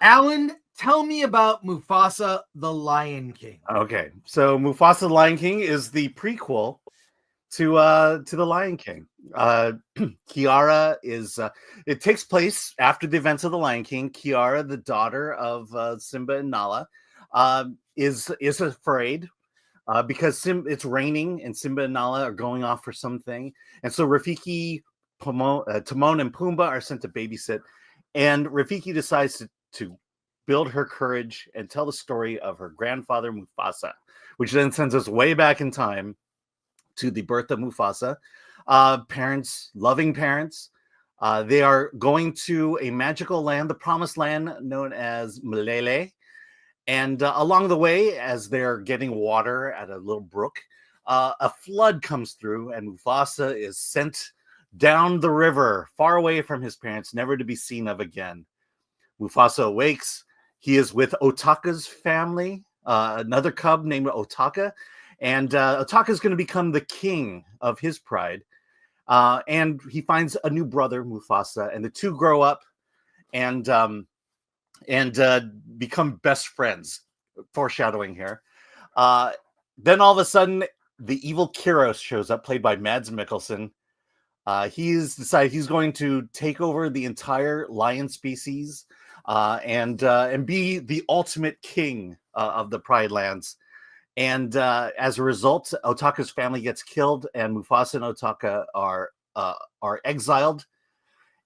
Alan, tell me about Mufasa the Lion King. Okay, so Mufasa the Lion King is the prequel to the Lion King. Kiara is it takes place after the events of the Lion King. Kiara, the daughter of Simba and Nala, is afraid because it's raining and Simba and Nala are going off for something, and so Rafiki, Timon, and Pumbaa are sent to babysit, and Rafiki decides to build her courage and tell the story of her grandfather Mufasa, which then sends us way back in time to the birth of Mufasa. Parents, loving parents, they are going to a magical land, the promised land known as Malele. And along the way, as they're getting water at a little brook, a flood comes through, and Mufasa is sent down the river, far away from his parents, never to be seen of again. Mufasa awakes. He is with Otaka's family, another cub named Otaka, and Otaka is going to become the king of his pride. And he finds a new brother, Mufasa, and the two grow up and become best friends. Foreshadowing here. Then all of a sudden, the evil Kiros shows up, played by Mads Mikkelsen. He's decided he's going to take over the entire lion species and be the ultimate king of the Pride Lands. And as a result, Otaka's family gets killed, and Mufasa and Otaka are exiled.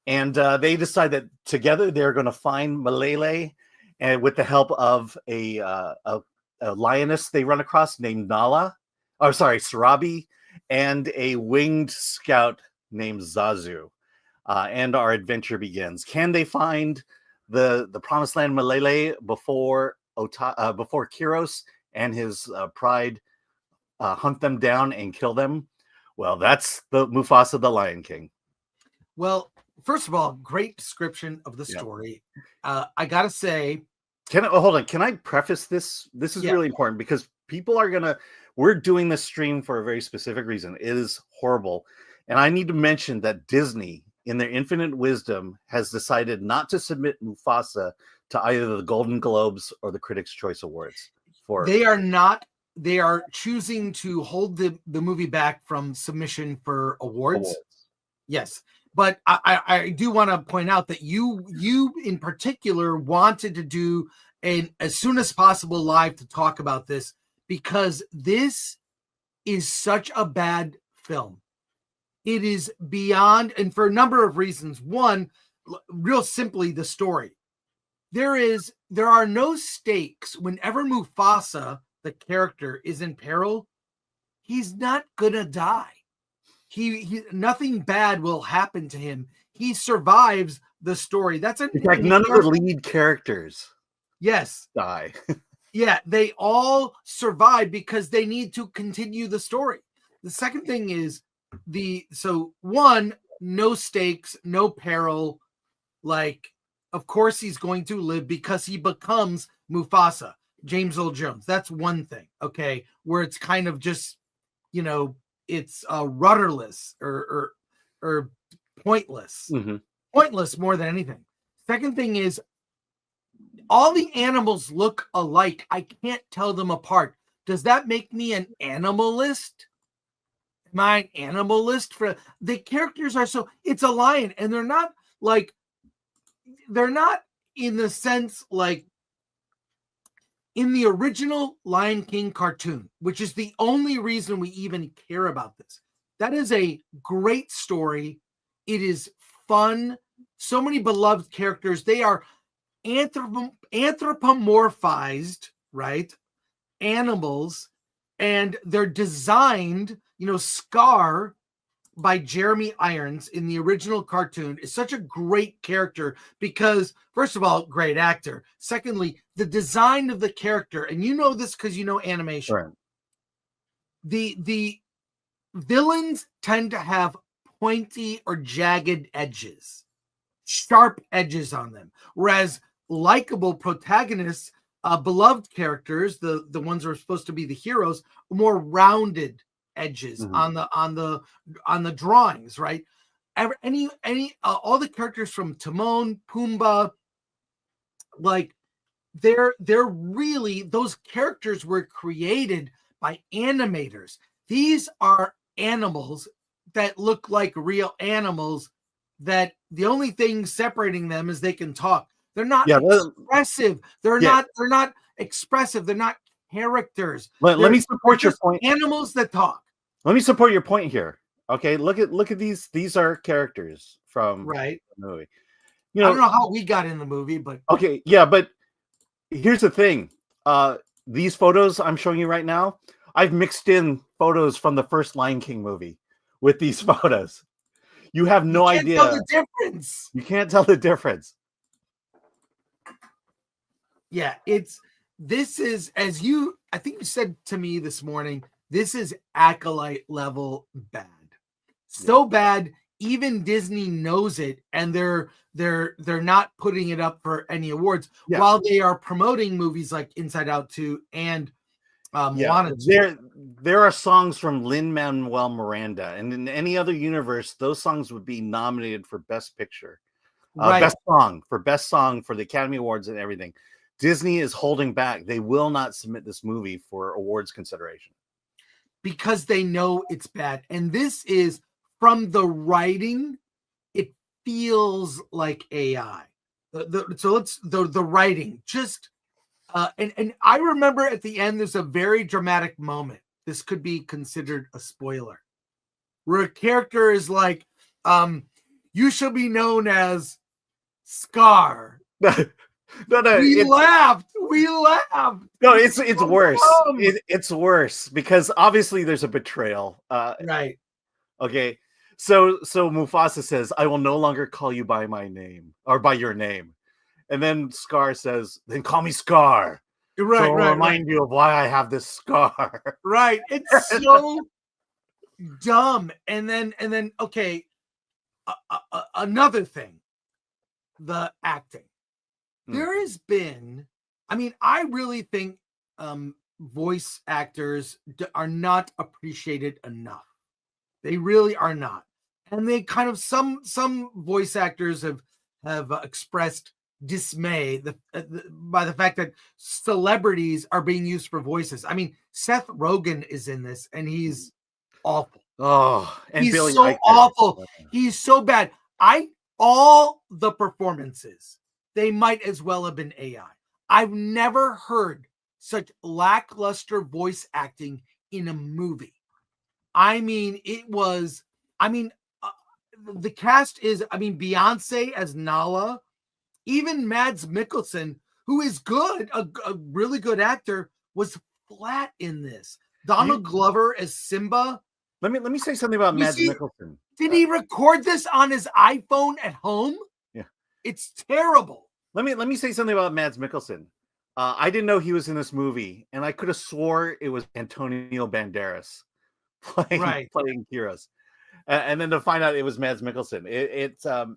And they decide that together they're going to find Malele, and with the help of a lioness they run across named Nala, Sarabi, and a winged scout named Zazu. And our adventure begins. Can they find the promised land Malele before Kiros and his pride hunt them down and kill them? Well, that's the Mufasa the Lion King. Well, first of all, great description of the story. I gotta say, hold on. Can I preface this? This is really important because people are we're doing this stream for a very specific reason. It is horrible. And I need to mention that Disney, in their infinite wisdom, has decided not to submit Mufasa to either the Golden Globes or the Critics' Choice Awards. They are choosing to hold the movie back from submission for awards. Yes. But I do want to point out that you in particular wanted to do as soon as possible live to talk about this, because this is such a bad film. It is beyond, and for a number of reasons. One, real simply, the story. There are no stakes. Whenever Mufasa, the character, is in peril, he's not gonna die. He nothing bad will happen to him. He survives the story. That's in fact, none of the lead characters die. Yeah, they all survive because they need to continue the story. The second thing is one, no stakes, no peril. Like, of course he's going to live because he becomes Mufasa, James Earl Jones. That's one thing, okay, where it's kind of just, it's rudderless or pointless. Mm-hmm. Pointless more than anything. Second thing is, all the animals look alike. I can't tell them apart. Does that make me an animalist? Am I an animalist? For the characters are it's a lion, and they're not in the sense like in the original Lion King cartoon, which is the only reason we even care about this. That is a great story. It is fun. So many beloved characters. They are anthropomorphized, right? Animals, and they're designed, Scar by Jeremy Irons in the original cartoon is such a great character because, first of all, great actor. Secondly, the design of the character, and you know this because you know animation. Right. The villains tend to have pointy or jagged edges, sharp edges on them, whereas likable protagonists, beloved characters, the ones who are supposed to be the heroes, are more rounded edges on the drawings, right? All the characters from Timon, Pumbaa, like they're really, those characters were created by animators. These are animals that look like real animals, that the only thing separating them is they can talk. They're not expressive. They're not expressive. They're not characters. Let me support your point. Animals that talk. Let me support your point here. Okay, look at these. These are characters from the movie. I don't know how we got in the movie, but okay, yeah, but here's the thing. These photos I'm showing you right now, I've mixed in photos from the first Lion King movie with these photos. You have no idea. Tell the difference. You can't tell the difference. Yeah, this is, as I think you said to me this morning, this is Acolyte level bad. So bad, even Disney knows it, and they're not putting it up for any awards while they are promoting movies like Inside Out 2 and Moana 2. There are songs from Lin-Manuel Miranda, and in any other universe, those songs would be nominated for Best Picture, Best Song for the Academy Awards and everything. Disney is holding back. They will not submit this movie for awards consideration because they know it's bad. And this is, from the writing, it feels like AI. The writing just and I remember at the end there's a very dramatic moment. This could be considered a spoiler, where a character is like, "You shall be known as Scar." No, we laughed. No, it's worse. It's worse because obviously there's a betrayal. Right. Okay. So Mufasa says, "I will no longer call you by my name or by your name," and then Scar says, "Then call me Scar." Right. So I'll remind you of why I have this scar. Right. It's so dumb. And then okay. Another thing, the acting. There has been, I mean, I really think voice actors are not appreciated enough. They really are not. And they kind of, some voice actors have expressed dismay by the fact that celebrities are being used for voices. I mean, Seth Rogen is in this and he's awful. Oh, and he's Billy so Eichner. Awful. He's so bad. All the performances, they might as well have been AI. I've never heard such lackluster voice acting in a movie. I mean, the cast is, Beyonce as Nala, even Mads Mikkelsen, who is good, a really good actor, was flat in this. Donald Glover as Simba. Let me say something about Mads Mikkelsen. Did he record this on his iPhone at home? Yeah. It's terrible. Let me say something about Mads Mikkelsen. I didn't know he was in this movie, and I could have swore it was Antonio Banderas playing Kiros. And then to find out it was Mads Mikkelsen. It's the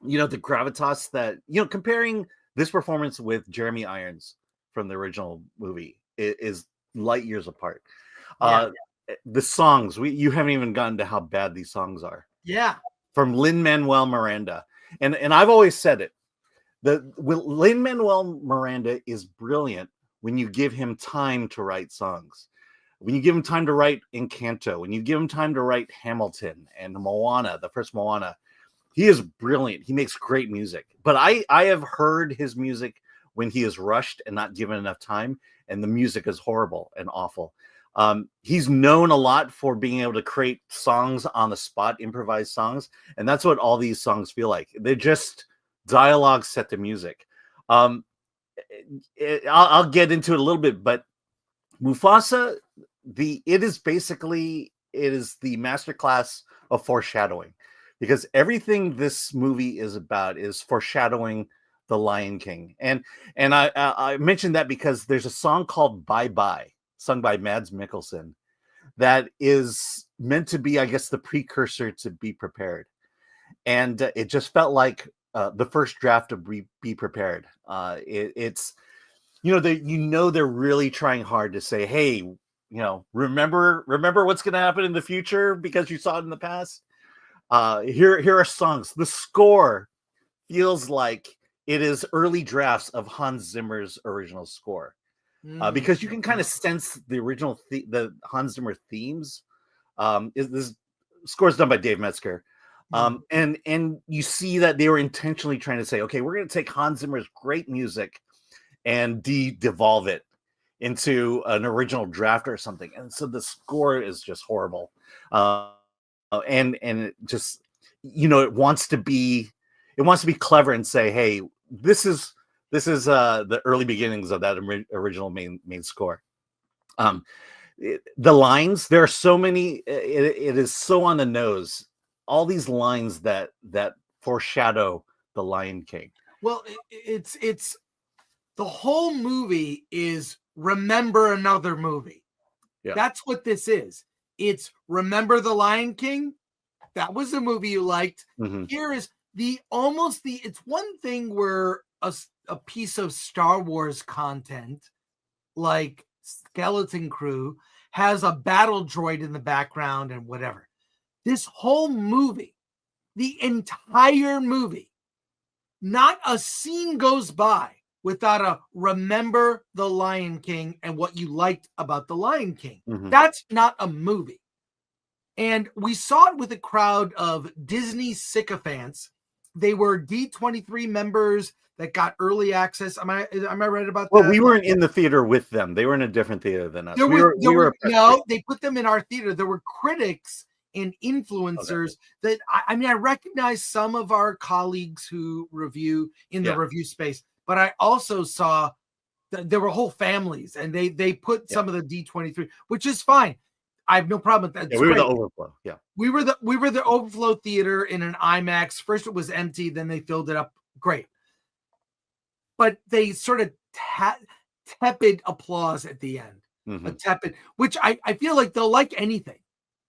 gravitas that, comparing this performance with Jeremy Irons from the original movie is light years apart. The songs, you haven't even gotten to how bad these songs are. Yeah. From Lin-Manuel Miranda. And I've always said it. Lin-Manuel Miranda is brilliant when you give him time to write songs. When you give him time to write Encanto, when you give him time to write Hamilton and Moana, the first Moana, he is brilliant. He makes great music. But I have heard his music when he is rushed and not given enough time, and the music is horrible and awful. He's known a lot for being able to create songs on the spot, improvised songs, and that's what all these songs feel like. They're just dialogue set to music. I'll get into it a little bit, but Mufasa, it is the masterclass of foreshadowing, because everything this movie is about is foreshadowing the Lion King. And I mentioned that because there's a song called Bye Bye, sung by Mads Mikkelsen, that is meant to be, I guess, the precursor to Be Prepared. And it just felt like the first draft of Be Prepared. It's they're really trying hard to say, hey, remember what's going to happen in the future because you saw it in the past. Here are songs. The score feels like it is early drafts of Hans Zimmer's original score. Because you can kind of sense the original the Hans Zimmer themes. This score is done by Dave Metzger. And you see that they were intentionally trying to say, okay, we're going to take Hans Zimmer's great music and devolve it into an original draft or something. And so the score is just horrible. And it just, it wants to be clever and say, hey, this is the early beginnings of that original main score. The lines, there are so many, it is so on the nose. All these lines that foreshadow the Lion King. Well, it's the whole movie is remember another movie. Yeah. That's what this is. It's remember the Lion King. That was a movie you liked. Mm-hmm. Here is it's one thing where a piece of Star Wars content like Skeleton Crew has a battle droid in the background and whatever. This whole movie, the entire movie, not a scene goes by without a remember the Lion King and what you liked about the Lion King. Mm-hmm. That's not a movie. And we saw it with a crowd of Disney sycophants. They were D23 members that got early access. Am I right about that? Well, we weren't in the theater with them. They were in a different theater than us. They put them in our theater. There were critics and influencers that I recognize some of our colleagues who review in the review space, but I also saw that there were whole families, and they put some of the D23, which is fine. I have no problem with that. We were the overflow. Yeah, we were the overflow theater in an IMAX. First it was empty, then they filled it up. Great. But they sort of tepid applause at the end. Mm-hmm. A tepid, which I feel like they'll like anything.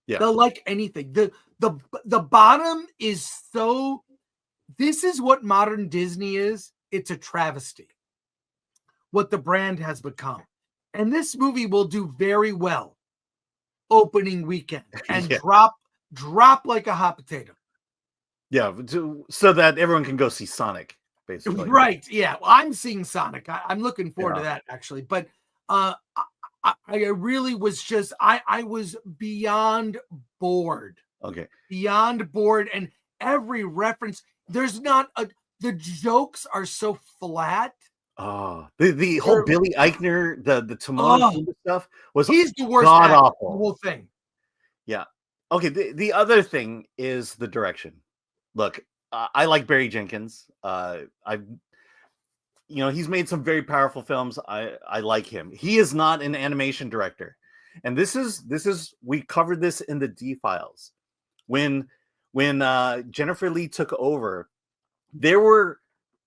Yeah. They'll like anything. The bottom is so, this is what modern Disney is. It's a travesty. What the brand has become. And this movie will do very well opening weekend and drop like a hot potato. Yeah, so that everyone can go see Sonic, basically. Right. Yeah. Well, I'm seeing Sonic. I'm looking forward to that, actually. But I really was just, I was beyond bored. Okay. Beyond bored. And every reference, there's not the jokes are so flat. Oh, the whole Billy Eichner, the Timon stuff he's the worst god awful. The whole thing. Yeah. Okay. The other thing is the direction. Look, I like Barry Jenkins. He's made some very powerful films. I like him. He is not an animation director. And this is we covered this in the D-Files. When Jennifer Lee took over, there were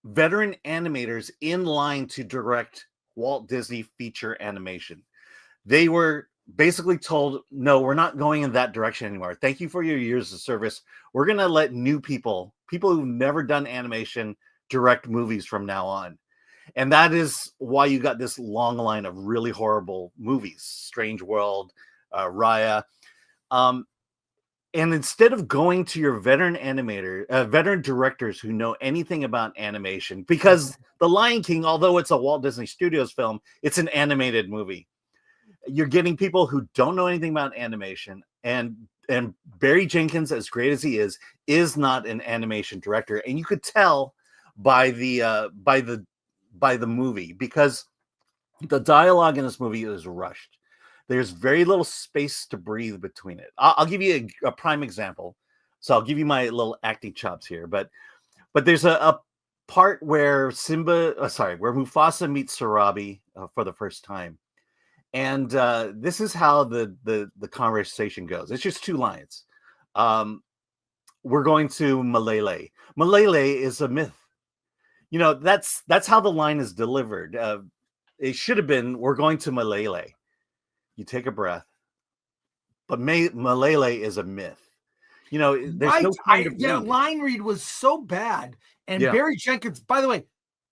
veteran animators in line to direct Walt Disney feature animation. They were basically told, no, we're not going in that direction anymore. Thank you for your years of service. We're going to let new people who've never done animation, direct movies from now on. And that is why you got this long line of really horrible movies, Strange World, Raya. And instead of going to your veteran directors who know anything about animation, because The Lion King, although it's a Walt Disney Studios film, it's an animated movie. You're getting people who don't know anything about animation, and Barry Jenkins, as great as he is not an animation director, and you could tell by the movie, because the dialogue in this movie is rushed. There's very little space to breathe between it. I'll give you a prime example. So I'll give you my little acting chops here, but there's a part where where Mufasa meets Sarabi for the first time. And this is how the conversation goes. It's just two lines. We're going to Malele. Malele is a myth. That's how the line is delivered. It should have been, we're going to Malele. You take a breath. But Malele is a myth. There's no kind of that line read was so bad. And Barry Jenkins, by the way,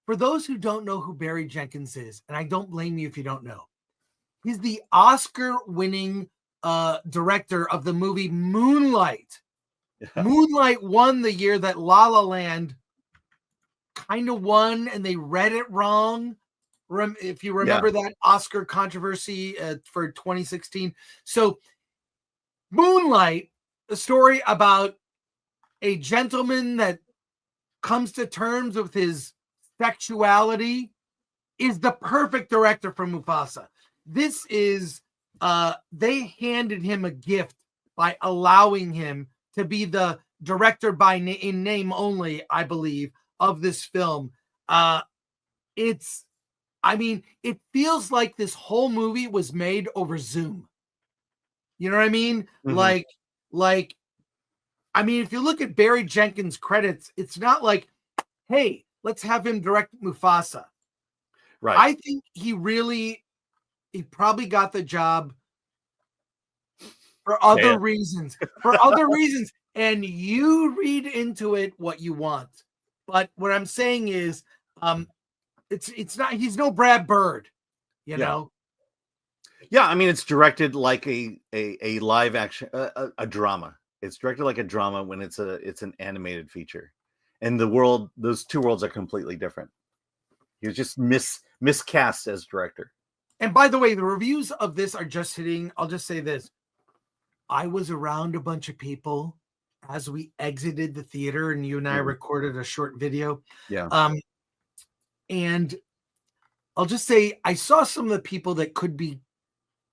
for those who don't know who Barry Jenkins is, and I don't blame you if you don't know, he's the Oscar-winning director of the movie Moonlight. Yeah. Moonlight won the year that La La Land kind of won and they read it wrong. If you remember that Oscar controversy for 2016. So Moonlight, a story about a gentleman that comes to terms with his sexuality, is the perfect director for Mufasa. This is, they handed him a gift by allowing him to be the director in name only, I believe, of this film. It feels like this whole movie was made over Zoom. You know what I mean? Mm-hmm. If you look at Barry Jenkins' credits, it's not like, hey, let's have him direct Mufasa. Right. I think he probably got the job for other reasons. And you read into it what you want. But what I'm saying is, it's not. He's no Brad Bird, you know. Yeah, I mean, it's directed like a live action, a drama. It's directed like a drama when it's an animated feature, and those two worlds are completely different. He was just miscast as director. And by the way, the reviews of this are just hitting. I'll just say this: I was around a bunch of people as we exited the theater, and you and I recorded a short video. Yeah. And I'll just say I saw some of the people that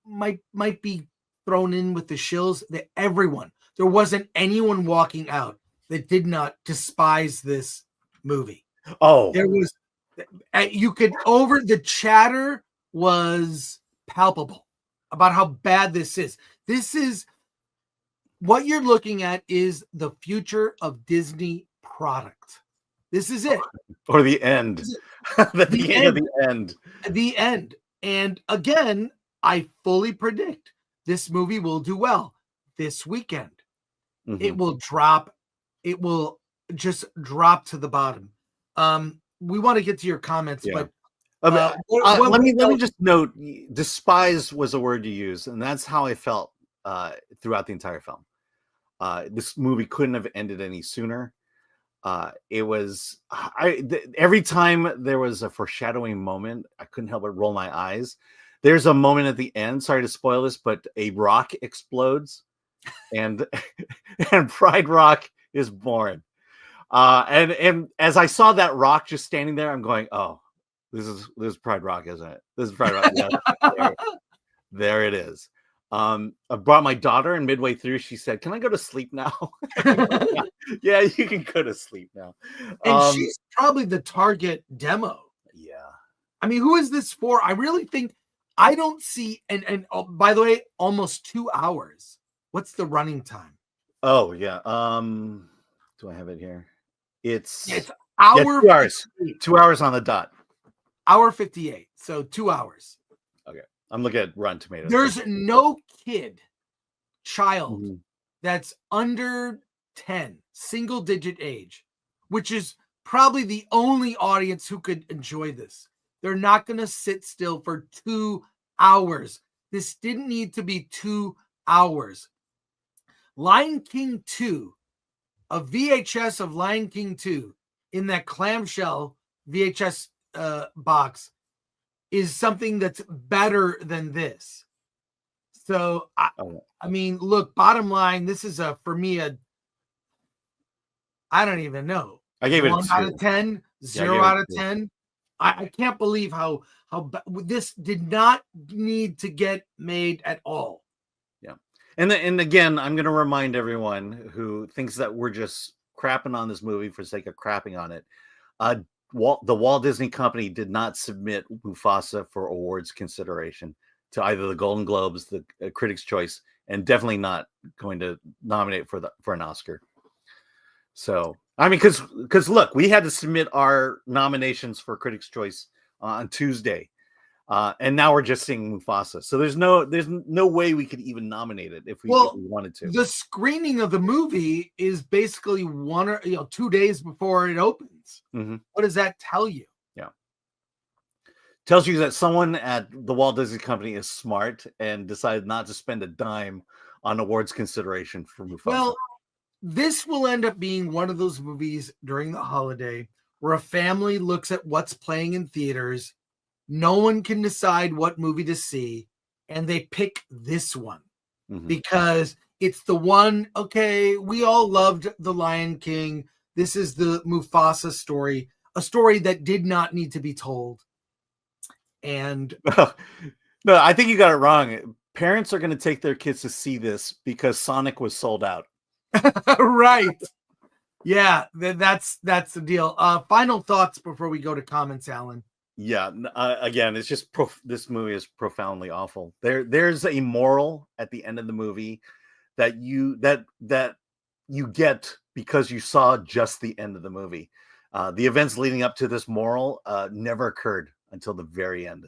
might be thrown in with the shills. That there wasn't anyone walking out that did not despise this movie. Oh, there was. The chatter was palpable about how bad this is. This is what you're looking at is the future of Disney product. This is it. Or the end. The beginning of the end. The end. And again, I fully predict this movie will do well this weekend. Mm-hmm. It will drop. It will just drop to the bottom. We want to get to your comments, but let me just note: despise was a word you used, and that's how I felt throughout the entire film. This movie couldn't have ended any sooner. It was every time there was a foreshadowing moment, I couldn't help but roll my eyes. There's a moment at the end. Sorry to spoil this, but a rock explodes, and Pride Rock is born. And as I saw that rock just standing there, I'm going, oh, this is Pride Rock, isn't it? This is Pride Rock. Yeah, there it is. I brought my daughter, and midway through, she said, "Can I go to sleep now?" Yeah, you can go to sleep now. And she's probably the target demo. Yeah. I mean, who is this for? I really think I don't see. And by the way, almost 2 hours. What's the running time? Oh yeah. Do I have it here? It's 2 hours. 2 hours on the dot. Hour 58. So 2 hours. Okay. I'm looking at Rotten Tomatoes. There's no child that's under 10, single digit age, which is probably the only audience who could enjoy this. They're not going to sit still for 2 hours. This didn't need to be 2 hours. Lion King 2, a VHS of Lion King 2 in that clamshell VHS box is something that's better than this. So, I mean, look, bottom line, this is for me, I don't even know. I gave it 1 out of 10, 0 out of 10. I can't believe how this did not need to get made at all. Yeah. And again, I'm going to remind everyone who thinks that we're just crapping on this movie for the sake of crapping on it. The Walt Disney Company did not submit Mufasa for awards consideration to either the Golden Globes, the Critics' Choice, and definitely not going to nominate for an Oscar. So, I mean, because look, we had to submit our nominations for Critics' Choice on Tuesday, and now we're just seeing Mufasa. So there's no way we could even nominate it if we wanted to. The screening of the movie is basically 1 or 2 days before it opens. Mm-hmm. What does that tell you? Yeah, tells you that someone at the Walt Disney Company is smart and decided not to spend a dime on awards consideration for Mufasa. Well, this will end up being one of those movies during the holiday where a family looks at what's playing in theaters. No one can decide what movie to see, and they pick this one because it's the one. Okay, we all loved The Lion King. This is the Mufasa story, a story that did not need to be told. And no, I think you got it wrong. Parents are going to take their kids to see this because Sonic was sold out. right. Yeah, that's the deal. Final thoughts before we go to comments, Alan. Yeah, again, it's just this movie is profoundly awful. There's a moral at the end of the movie that you get because you saw just the end of the movie. The events leading up to this moral never occurred until the very end,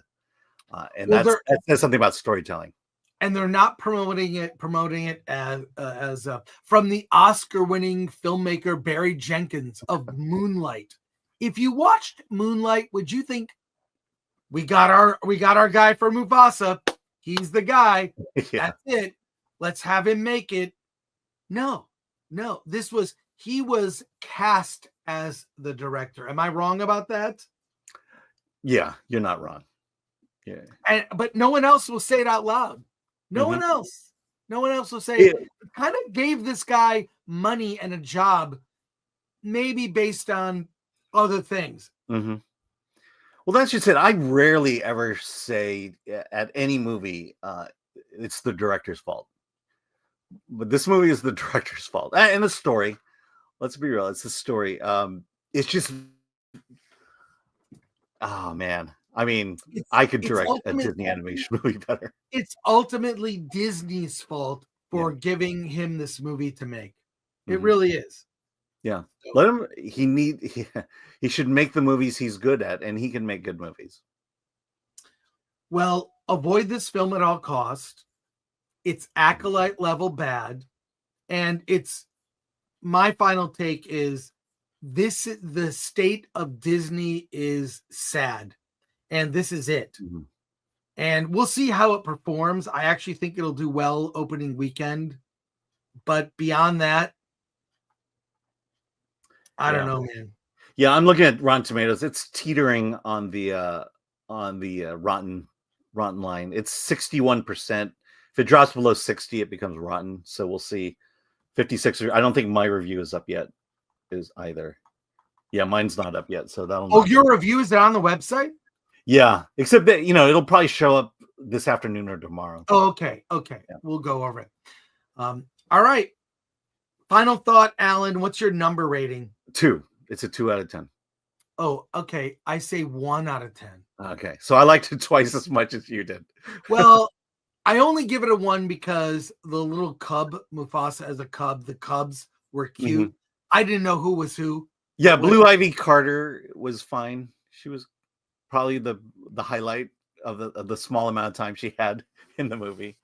and that says something about storytelling. And they're not promoting it as from the Oscar-winning filmmaker Barry Jenkins of Moonlight. If you watched Moonlight, would you think we got our guy for Mufasa? He's the guy. Yeah. That's it. Let's have him make it. No. He was cast as the director. Am I wrong about that? Yeah, you're not wrong. Yeah. But no one else will say it out loud. No one else will say it. Kind of gave this guy money and a job, maybe based on other things. Well, that's just it. I rarely ever say at any movie it's the director's fault. But this movie is the director's fault. And the story, let's be real, it's the story. It's just, oh man. I mean, I could direct a Disney animation movie better. It's ultimately Disney's fault for giving him this movie to make. It really is. Yeah. Let him, he should make the movies he's good at, and he can make good movies. Well, avoid this film at all costs. It's Acolyte level bad. And my final take is the state of Disney is sad. And this is it. And we'll see how it performs. I actually think it'll do well opening weekend. But beyond that, I don't know, man. Yeah, I'm looking at Rotten Tomatoes. It's teetering on the rotten line. It's 61%. If it drops below 60, it becomes rotten. So we'll see. 56. I don't think my review is up yet. Is either. Yeah, mine's not up yet. So that'll. Oh, your review is on the website? Yeah, except that it'll probably show up this afternoon or tomorrow. Oh, okay. Yeah. We'll go over it. All right. Final thought, Alan. What's your number rating? 2. It's a 2 out of 10. Oh, okay. I say 1 out of 10. Okay, so I liked it twice as much as you did. Well, I only give it a 1 because the little cub, Mufasa as a cub, the cubs were cute. I didn't know who was who. Yeah, Blue Ivy Carter was fine. She was probably the highlight of the small amount of time she had in the movie.